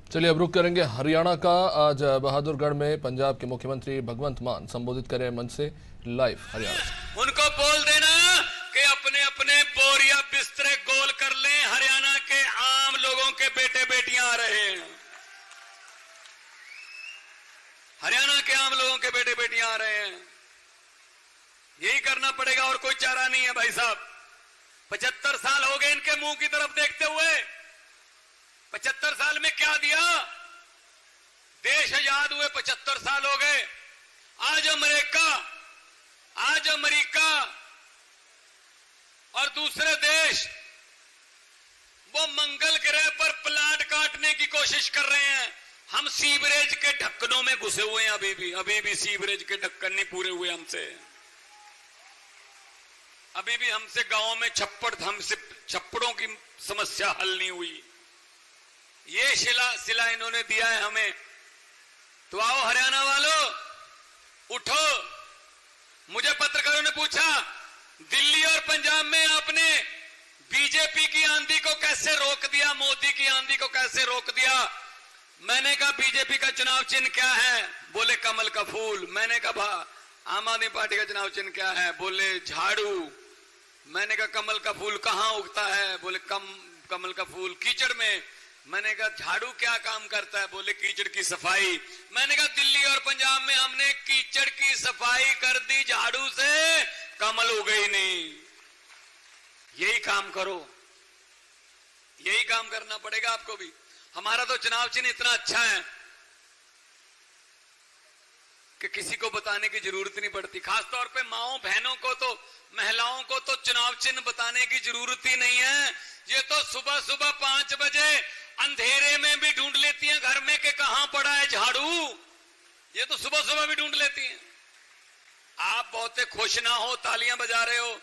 चलिए अब रुक करेंगे हरियाणा का। आज बहादुरगढ़ में पंजाब के मुख्यमंत्री भगवंत मान संबोधित करें मंच से। लाइव हरियाणा से। उनको बोल देना कि अपने अपने बोरिया बिस्तरे गोल कर लें, हरियाणा के आम लोगों के बेटे बेटियां आ रहे हैं। हरियाणा के आम लोगों के बेटे बेटियां आ रहे हैं। यही करना पड़ेगा और कोई चारा नहीं है भाई साहब। 75 साल हो गए इनके मुंह की तरफ देखते हुए। 75 साल में क्या दिया? देश आजाद हुए 75 साल हो गए। आज अमेरिका और दूसरे देश वो मंगल ग्रह पर प्लांट काटने की कोशिश कर रहे हैं। हम सीवरेज के ढक्कनों में घुसे हुए हैं। अभी भी सीवरेज के ढक्कन नहीं पूरे हुए हमसे। अभी भी हमसे गांवों में छप्पड़ों की समस्या हल नहीं हुई। ये सिला इन्होंने दिया है हमें। तो आओ हरियाणा वालों, उठो। मुझे पत्रकारों ने पूछा, दिल्ली और पंजाब में आपने बीजेपी की आंधी को कैसे रोक दिया, मोदी की आंधी को कैसे रोक दिया? मैंने कहा बीजेपी का चुनाव चिन्ह क्या है? बोले कमल का फूल। मैंने कहा आम आदमी पार्टी का चुनाव चिन्ह क्या है? बोले झाड़ू। मैंने कहा कमल का फूल कहां उगता है? बोले कमल का फूल कीचड़ में। मैंने कहा झाड़ू क्या काम करता है? बोले कीचड़ की सफाई। मैंने कहा दिल्ली और पंजाब में हमने कीचड़ की सफाई कर दी झाड़ू से, कमल उगे ही नहीं। यही काम करो, यही काम करना पड़ेगा आपको भी। हमारा तो चुनाव चिन्ह इतना अच्छा है कि किसी को बताने की जरूरत नहीं पड़ती। खासतौर पे माओ बहनों को तो, महिलाओं को तो चुनाव चिन्ह बताने की जरूरत ही नहीं है। ये तो सुबह सुबह 5 बजे अंधेरे में भी ढूंढ लेती हैं घर में कि कहां पड़ा है झाड़ू। ये तो सुबह सुबह भी ढूंढ लेती हैं। आप बहुत खुश ना हो, तालियां बजा रहे हो,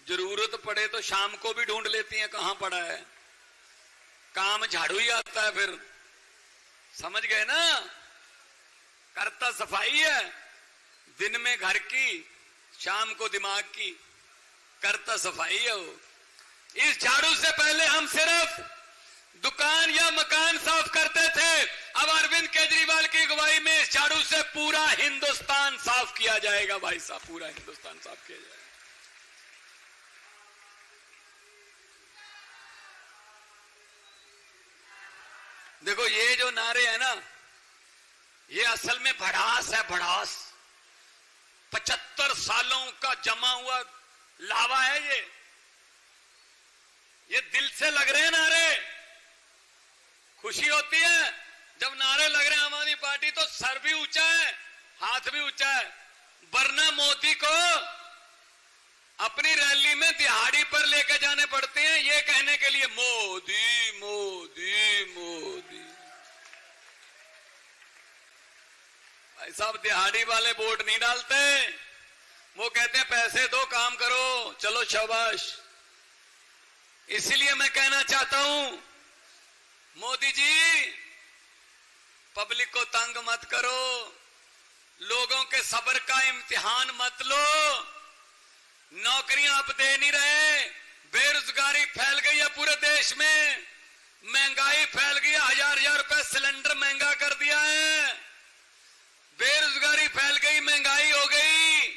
जरूरत पड़े तो शाम को भी ढूंढ लेती हैं कहां पड़ा है। काम झाड़ू ही आता है फिर। समझ गए ना? करता सफाई है, दिन में घर की, शाम को दिमाग की। करता सफाई है वो। इस झाड़ू से पहले हम सिर्फ दुकान या मकान साफ करते थे। अब अरविंद केजरीवाल की अगुवाई में इस झाड़ू से पूरा हिंदुस्तान साफ किया जाएगा भाई साहब। पूरा हिंदुस्तान साफ किया जाएगा। देखो ये जो नारे है ना, ये असल में भड़ास है, भड़ास। 75 सालों का जमा हुआ लावा है ये दिल से लग रहे हैं नारे। खुशी होती है जब नारे लग रहे हैं आम आदमी पार्टी, तो सर भी ऊंचा है, हाथ भी ऊंचा है। वरना मोदी को अपनी रैली में दिहाड़ी पर लेके जाने पड़ते हैं ये कहने के लिए मोदी मोदी मोदी। भाई साहब दिहाड़ी वाले वोट नहीं डालते, वो कहते हैं पैसे दो काम करो, चलो शाबाश। इसलिए मैं कहना चाहता हूं मोदी जी, पब्लिक को तंग मत करो, लोगों के सब्र का इम्तिहान मत लो। नौकरियां आप दे नहीं रहे, बेरोजगारी फैल गई है पूरे देश में, महंगाई फैल गई है, 1000 रुपए सिलेंडर महंगा कर दिया है, बेरोजगारी फैल गई, महंगाई हो गई।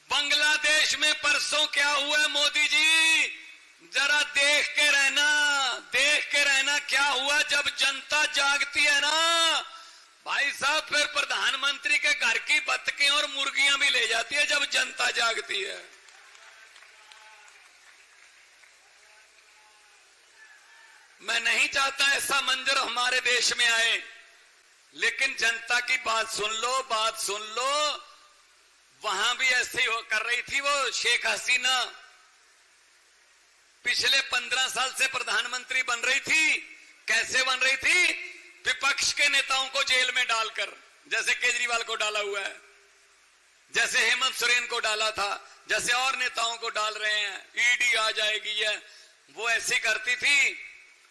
बांग्लादेश में परसों क्या हुआ है मोदी जी, जरा देख के रहना क्या हुआ। जब जनता जागती है ना भाई साहब, फिर प्रधानमंत्री के घर की बत्तखें और मुर्गियां भी ले जाती है जब जनता जागती है। मैं नहीं चाहता ऐसा मंजर हमारे देश में आए, लेकिन जनता की बात सुन लो। वहां भी ऐसे ही कर रही थी वो शेख हसीना। पिछले 15 साल से प्रधानमंत्री बन रही थी। कैसे बन रही थी? विपक्ष के नेताओं को जेल में डालकर, जैसे केजरीवाल को डाला हुआ है, जैसे हेमंत सोरेन को डाला था, जैसे और नेताओं को डाल रहे हैं। ईडी आ जाएगी है, वो ऐसी करती थी।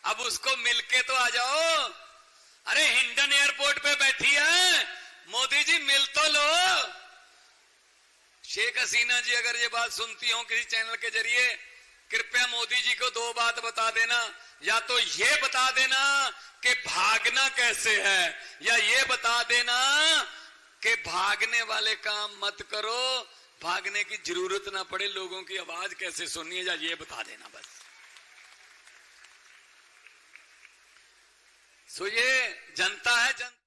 अब उसको मिलके तो आ जाओ। अरे हिंडन एयरपोर्ट पे बैठी है, मोदी जी मिल तो लो। शेख हसीना जी अगर ये बात सुनती हो किसी चैनल के जरिए, कृपया मोदी जी को 2 बात बता देना। या तो ये बता देना कि भागना कैसे है, या ये बता देना कि भागने वाले काम मत करो, भागने की जरूरत ना पड़े, लोगों की आवाज कैसे सुननी है, या ये बता देना बस। सो ये जनता है, जनता